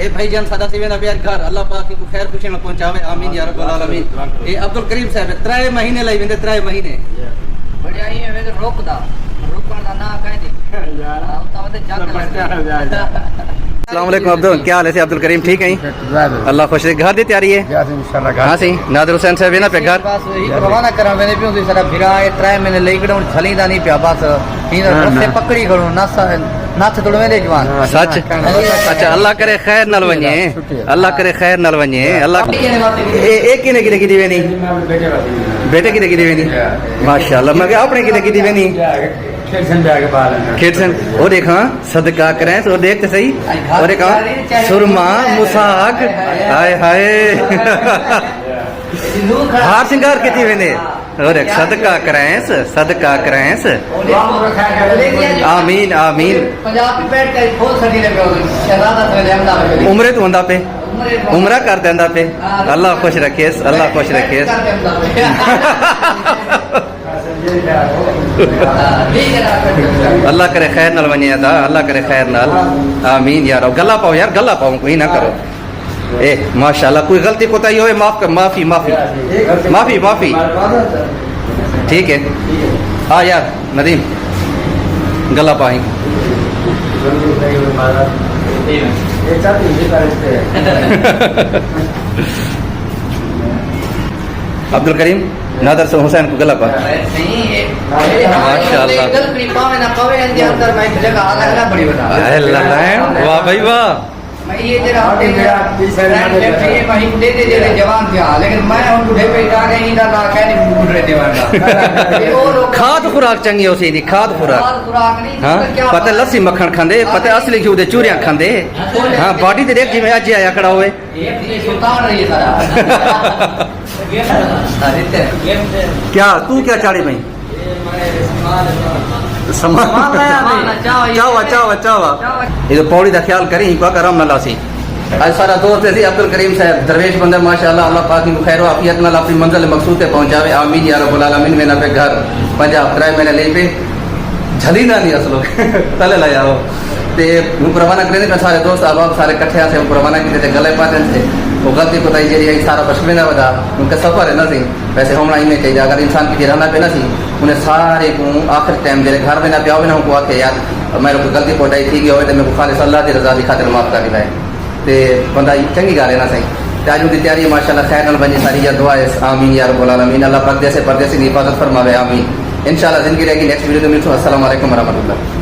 اے بھائی جان سادا سی وینا بیار گھر اللہ پاک کو خیر خوشی میں پہنچاوے آمین یا رب العالمین اے عبدل کریم صاحب 3 مہینے لئی ویندے 3 مہینے بڑی آئی ہے ویسے روکدا روکن دا نا کہہ دے تا ودے جگ السلام علیکم عبدل کیا حال ہے عبدل کریم ٹھیک ہیں اللہ خوش رکھے گھر دی تیاری ہے ہاں سی نادر حسین صاحب وینا پہ گھر بس ہی روانہ کرا وینے پیو دی سارا بھرا 3 مہینے لئی گڑوں چھلیندا نہیں پیا بس ہی رستے پکڑی کھڑو ناتھ توڑ ویندے جوان سچ اچھا اللہ کرے خیر نال ونجے اللہ کرے خیر نال ونجے اللہ اے کنے کنے کی دی وینی بیٹے کنے کی دی وینی ماشاءاللہ مگر اپنے کنے کی دی وینی کھیتسن وہ دیکھا صدقہ کریں تو دیکھتے صحیح اور دیکھا سرما مساق ہائے ہائے ہار سنگار کتی وینے اور ایک صدقہ کریں آمین آمین پنجابی بیٹھ کے کھول سڑی لے شہزادہ تے احمد عمرے تو ہوندا پہ عمرہ کر دیندا پہ اللہ خوش رکھیس اللہ خوش رکھیس اللہ کرے خیر نال ونجے دا اللہ کرے خیر نال آمین یار گلا پاؤ یار گلا پاؤ کوئی نہ کرو اے ماشاءاللہ کوئی غلطی کوتاہی ہوئے معاف کر معافی معافی معافی معافی ٹھیک ہے ہاں یار ندیم گلا پائیں عبدل کریم نادر سے حسین کو گلا پا ماشاءاللہ واہ بھائی واہ کھاد خوراک چنگی ہو سی کھاد خوراک ہاں پتہ لسی مکھن کھاندے پتہ اصلی گھیو دے چوریاں کھاندے ہاں باڈی تے دیکھ جی میں اج آیا کھڑا ہوئے کیا تو کیا چاڑی بھائی یہ تو پوڑی دا خیال کریں کو کرم نہ لاسی آج سارا دوست ہے عبدل کریم صاحب درویش بندہ ماشاءاللہ اللہ پاک کو خیر و عافیت نال اپنی منزل مقصود تے پہنچاوے آمین یا رب العالمین میں نہ پہ گھر پنجاب 3 مہینے لے پہ جھلی نہ نہیں اصلو تلے لایا ہو تے وہ روانہ کرنے میں سارے دوست احباب سارے اکٹھے سے وہ روانہ کیتے تے گلے پاتے تھے وہ غلطی کو تائی جی سارا بشمے نہ ودا ان کا سفر ہے نہ سی ویسے ہونا ہی میں کہ اگر انسان کی رہنا پہ نہ سی انہیں سارے کو آخر ٹائم میرے گھر میں نہ پیاؤ نہ کو آکے یار میرے کو غلطی کوٹائی تھی گئی ہوئے تو میں کو خالص اللہ کی رضا کی خاطر معاف کر دلائے تے بندہ چنگی گل ہے نا صحیح تے اج دی تیاری ماشاءاللہ خیر نال بنی ساری یا دعا ہے آمین یا رب العالمین اللہ پردے سے پردے سے حفاظت فرماوے آمین انشاءاللہ زندگی رہے گی نیکسٹ ویڈیو میں ملتے ہیں السلام علیکم ورحمۃ اللہ